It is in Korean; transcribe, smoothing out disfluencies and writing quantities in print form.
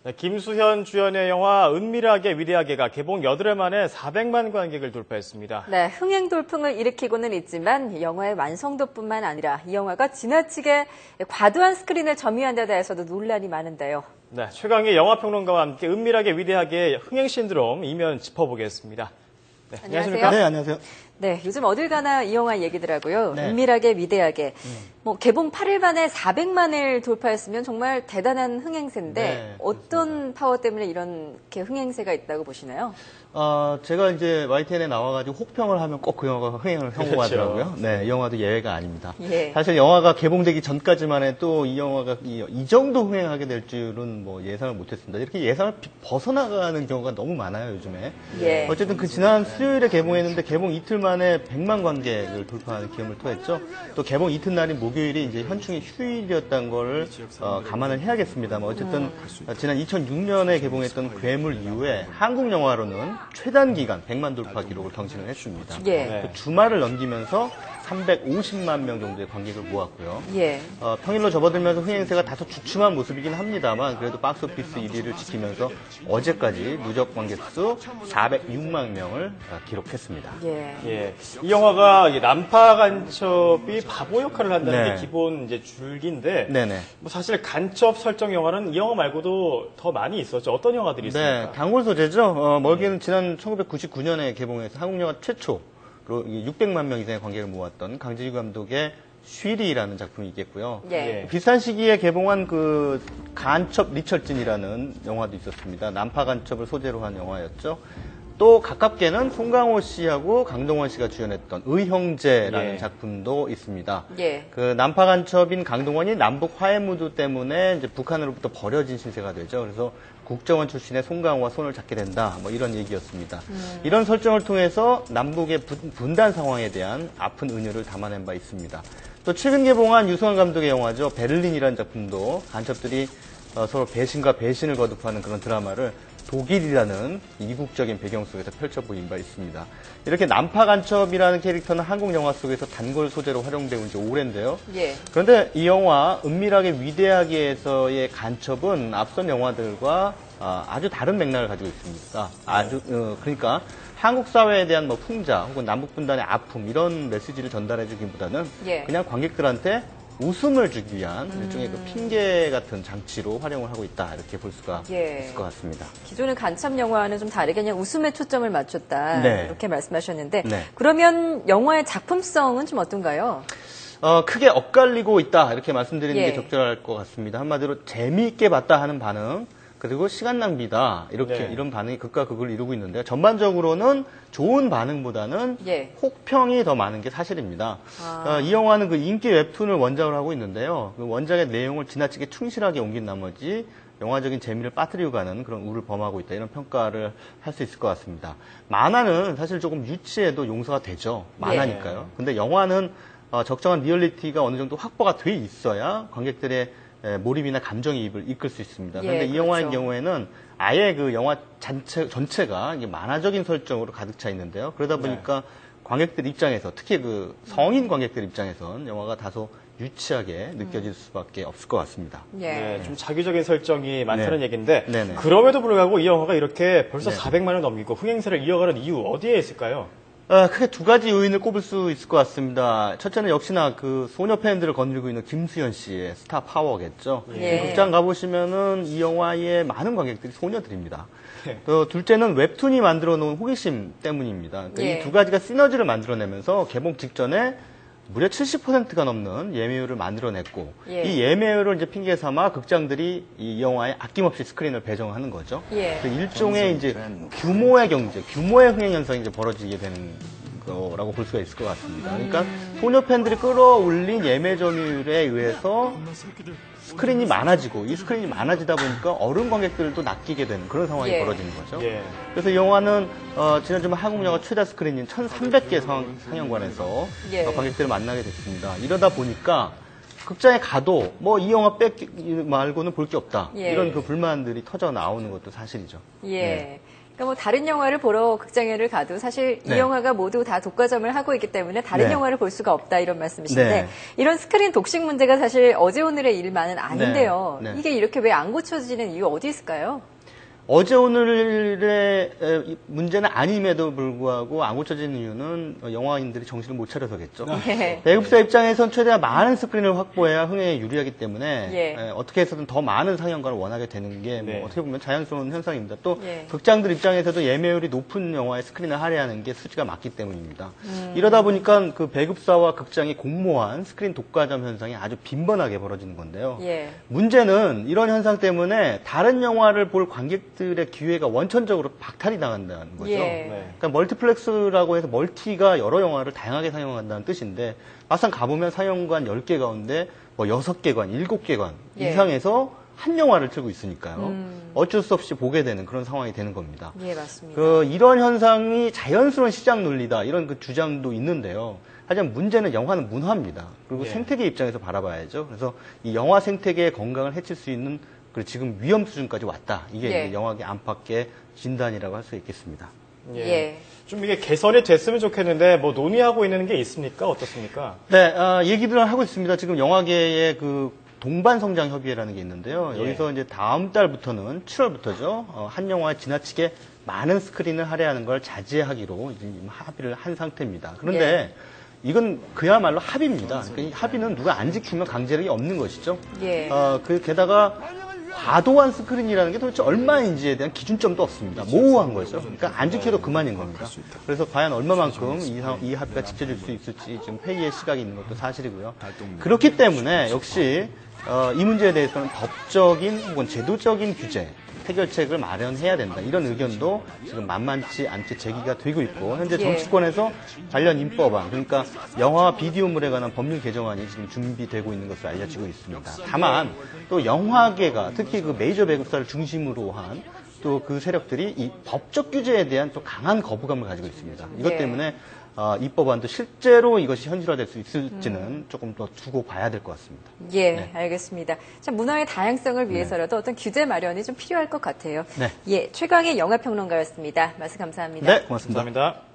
네, 김수현 주연의 영화 은밀하게 위대하게가 개봉 8일 만에 400만 관객을 돌파했습니다. 네, 흥행 돌풍을 일으키고는 있지만 영화의 완성도뿐만 아니라 이 영화가 지나치게 과도한 스크린을 점유한 데 대해서도 논란이 많은데요. 네, 최강의 영화평론가와 함께 은밀하게 위대하게 흥행 신드롬 이면 짚어보겠습니다. 네, 안녕하십니까? 네, 안녕하세요. 네, 요즘 어딜 가나 이 영화 얘기더라고요. 네. 은밀하게 위대하게. 개봉 8일 만에 400만을 돌파했으면 정말 대단한 흥행세인데 네, 어떤 파워 때문에 이렇게 흥행세가 있다고 보시나요? 제가 이제 YTN에 나와가지고 혹평을 하면 꼭 그 영화가 흥행을 성공하더라고요. 네, 이 영화도 예외가 아닙니다. 예. 사실 영화가 개봉되기 전까지만 해도 이 영화가 이 정도 흥행하게 될 줄은 뭐 예상을 못했습니다. 이렇게 예상을 벗어나가는 경우가 너무 많아요, 요즘에. 예. 어쨌든 그 지난 수요일에 개봉했는데 개봉 이틀 만에 100만 관객을 돌파하는 기염을 토했죠. 또 개봉 이튿날인 목요일이 이제 현충일 휴일이었다는 걸 감안을 해야겠습니다만 어쨌든 지난 2006년에 개봉했던 괴물 이후에 한국 영화로는 최단 기간 100만 돌파 기록을 경신을 했습니다. 예. 그 주말을 넘기면서 350만 명 정도의 관객을 모았고요. 예. 평일로 접어들면서 흥행세가 다소 주춤한 모습이긴 합니다만 그래도 박스오피스 1위를 지키면서 어제까지 누적 관객수 406만 명을 기록했습니다. 예. 예, 이 영화가 난파 간첩이 바보 역할을 한다는 네. 게 기본 이제 줄기인데, 네네. 뭐 사실 간첩 설정 영화는 이 영화 말고도 더 많이 있었죠. 어떤 영화들이 있습니까? 네, 단골 소재죠. 멀게는 지난 1999년에 개봉해서 한국 영화 최초로 600만 명 이상의 관객을 모았던 강재규 감독의 쉬리라는 작품이 있겠고요. 예. 비슷한 시기에 개봉한 그 간첩 리처진이라는 영화도 있었습니다. 난파 간첩을 소재로 한 영화였죠. 또 가깝게는 송강호 씨하고 강동원 씨가 주연했던 의형제라는 예. 작품도 있습니다. 예. 그 난파 간첩인 강동원이 남북 화해 무드 때문에 이제 북한으로부터 버려진 신세가 되죠. 그래서 국정원 출신의 송강호와 손을 잡게 된다. 뭐 이런 얘기였습니다. 이런 설정을 통해서 남북의 분단 상황에 대한 아픈 은유를 담아낸 바 있습니다. 또 최근 개봉한 유승환 감독의 영화죠. 베를린이라는 작품도 간첩들이 서로 배신과 배신을 거듭하는 그런 드라마를 독일이라는 이국적인 배경 속에서 펼쳐보인 바 있습니다. 이렇게 난파 간첩이라는 캐릭터는 한국 영화 속에서 단골 소재로 활용되고 지 오랜데요. 예. 그런데 이 영화 은밀하게 위대하게에서의 간첩은 앞선 영화들과 아주 다른 맥락을 가지고 있습니다. 그러니까 한국 사회에 대한 뭐 풍자 혹은 남북 분단의 아픔 이런 메시지를 전달해주기보다는 예. 그냥 관객들한테 웃음을 주기 위한 일종의 그 핑계 같은 장치로 활용을 하고 있다 이렇게 볼 수가 예. 있을 것 같습니다. 기존의 간첩 영화와는 좀 다르게 그냥 웃음에 초점을 맞췄다. 네. 이렇게 말씀하셨는데 네. 그러면 영화의 작품성은 좀 어떤가요? 크게 엇갈리고 있다 이렇게 말씀드리는 예. 게 적절할 것 같습니다. 한마디로 재미있게 봤다 하는 반응 그리고 시간 낭비다 이렇게 네. 이런 반응이 극과 극을 이루고 있는데요. 전반적으로는 좋은 반응보다는 예. 혹평이 더 많은 게 사실입니다. 이 영화는 그 인기 웹툰을 원작으로 하고 있는데요. 그 원작의 내용을 지나치게 충실하게 옮긴 나머지 영화적인 재미를 빠뜨리고 가는 그런 우를 범하고 있다 이런 평가를 할 수 있을 것 같습니다. 만화는 사실 조금 유치해도 용서가 되죠. 만화니까요. 근데 영화는 적정한 리얼리티가 어느 정도 확보가 돼 있어야 관객들의 몰입이나 감정이입을 이끌 수 있습니다. 그런데 예, 이 영화의 그렇죠. 경우에는 아예 그 영화 전체가 이게 만화적인 설정으로 가득 차 있는데요. 그러다 보니까 관객들 입장에서 특히 그 성인 관객들 입장에선 영화가 다소 유치하게 느껴질 수밖에 없을 것 같습니다. 예. 네, 좀 자기적인 설정이 많다는 네. 얘기인데 네네. 그럼에도 불구하고 이 영화가 이렇게 벌써 네. 400만을 넘기고 흥행세를 이어가는 이유 어디에 있을까요? 크게 두 가지 요인을 꼽을 수 있을 것 같습니다. 첫째는 역시나 그 소녀 팬들을 거느리고 있는 김수현 씨의 스타 파워겠죠. 예. 극장 가보시면은 이 영화의 많은 관객들이 소녀들입니다. 네. 또 둘째는 웹툰이 만들어 놓은 호기심 때문입니다. 그러니까 예. 이 두 가지가 시너지를 만들어내면서 개봉 직전에 무려 70%가 넘는 예매율을 만들어냈고 예. 이 예매율을 이제 핑계 삼아 극장들이 이 영화에 아낌없이 스크린을 배정하는 거죠. 예. 그 일종의 이제 규모의 경제, 규모의 흥행 현상이 이제 벌어지게 되는 거라고 볼 수가 있을 것 같습니다. 그러니까 소녀 팬들이 끌어올린 예매 점유율에 의해서 스크린이 많아지고 이 스크린이 많아지다 보니까 어른 관객들도 낚이게 되는 그런 상황이 예. 벌어지는 거죠. 예. 그래서 이 영화는 지난 주말 한국 영화 최다 스크린인 1,300개 상영관에서 예. 관객들을 만나게 됐습니다. 이러다 보니까 극장에 가도 뭐 이 영화 말고는 볼 게 없다. 예. 이런 그 불만들이 터져 나오는 것도 사실이죠. 예. 그러니까 뭐 다른 영화를 보러 극장에를 가도 사실 이 네. 영화가 모두 다 독과점을 하고 있기 때문에 다른 네. 영화를 볼 수가 없다 이런 말씀이신데 네. 이런 스크린 독식 문제가 사실 어제 오늘의 일만은 아닌데요. 네. 네. 이게 이렇게 왜 안 고쳐지는 이유 어디 있을까요? 어제 오늘의 문제는 아님에도 불구하고 안 고쳐지는 이유는 영화인들이 정신을 못 차려서겠죠. 예. 배급사 입장에선 최대한 많은 스크린을 확보해야 흥행에 유리하기 때문에 예. 어떻게 해서든 더 많은 상영관을 원하게 되는 게 뭐 네. 어떻게 보면 자연스러운 현상입니다. 또 예. 극장들 입장에서도 예매율이 높은 영화에 스크린을 할애하는 게 수지가 맞기 때문입니다. 이러다 보니까 그 배급사와 극장이 공모한 스크린 독과점 현상이 아주 빈번하게 벌어지는 건데요. 예. 문제는 이런 현상 때문에 다른 영화를 볼 관객들의 기회가 원천적으로 박탈이 당한다는 거죠. 예. 네. 그러니까 멀티플렉스라고 해서 멀티가 여러 영화를 다양하게 상영한다는 뜻인데 막상 가보면 상영관 10개 가운데 뭐 6개관, 7개관 예. 이상에서 한 영화를 틀고 있으니까요. 어쩔 수 없이 보게 되는 그런 상황이 되는 겁니다. 예, 맞습니다. 이런 현상이 자연스러운 시장 논리다 이런 그 주장도 있는데요. 하지만 문제는 영화는 문화입니다. 그리고 예. 생태계 입장에서 바라봐야죠. 그래서 이 영화 생태계의 건강을 해칠 수 있는 그리고 지금 위험 수준까지 왔다. 이게 예. 이제 영화계 안팎의 진단이라고 할 수 있겠습니다. 예. 좀 이게 개선이 됐으면 좋겠는데 뭐 논의하고 있는 게 있습니까? 어떻습니까? 네, 얘기들을 하고 있습니다. 지금 영화계의 그 동반성장협의회라는 게 있는데요. 예. 여기서 이제 다음 달부터는 7월부터죠. 한 영화에 지나치게 많은 스크린을 할애하는 걸 자제하기로 이제 합의를 한 상태입니다. 그런데 이건 그야말로 합의입니다. 그러니까 이 합의는 누가 안 지키면 강제력이 없는 것이죠. 예. 게다가 과도한 스크린이라는 게 도대체 얼마인지에 대한 기준점도 없습니다. 모호한 거죠. 그러니까 안 지켜도 그만인 겁니다. 그래서 과연 얼마만큼 이 합의가 지켜질 수 있을지 지금 회의의 시각이 있는 것도 사실이고요. 그렇기 때문에 역시 이 문제에 대해서는 법적인 혹은 제도적인 규제, 해결책을 마련해야 된다. 이런 의견도 지금 만만치 않게 제기가 되고 있고 현재 예. 정치권에서 관련 입법안, 그러니까 영화와 비디오물에 관한 법률 개정안이 지금 준비되고 있는 것으로 알려지고 있습니다. 다만 또 영화계가 특히 그 메이저 배급사를 중심으로 한 또 그 세력들이 이 법적 규제에 대한 또 강한 거부감을 가지고 있습니다. 이것 예. 때문에 입법안도 실제로 이것이 현실화될 수 있을지는 조금 더 두고 봐야 될 것 같습니다. 예, 네. 알겠습니다. 참 문화의 다양성을 위해서라도 어떤 규제 마련이 좀 필요할 것 같아요. 네. 예, 최강의 영화평론가였습니다. 말씀 감사합니다. 네, 고맙습니다. 감사합니다.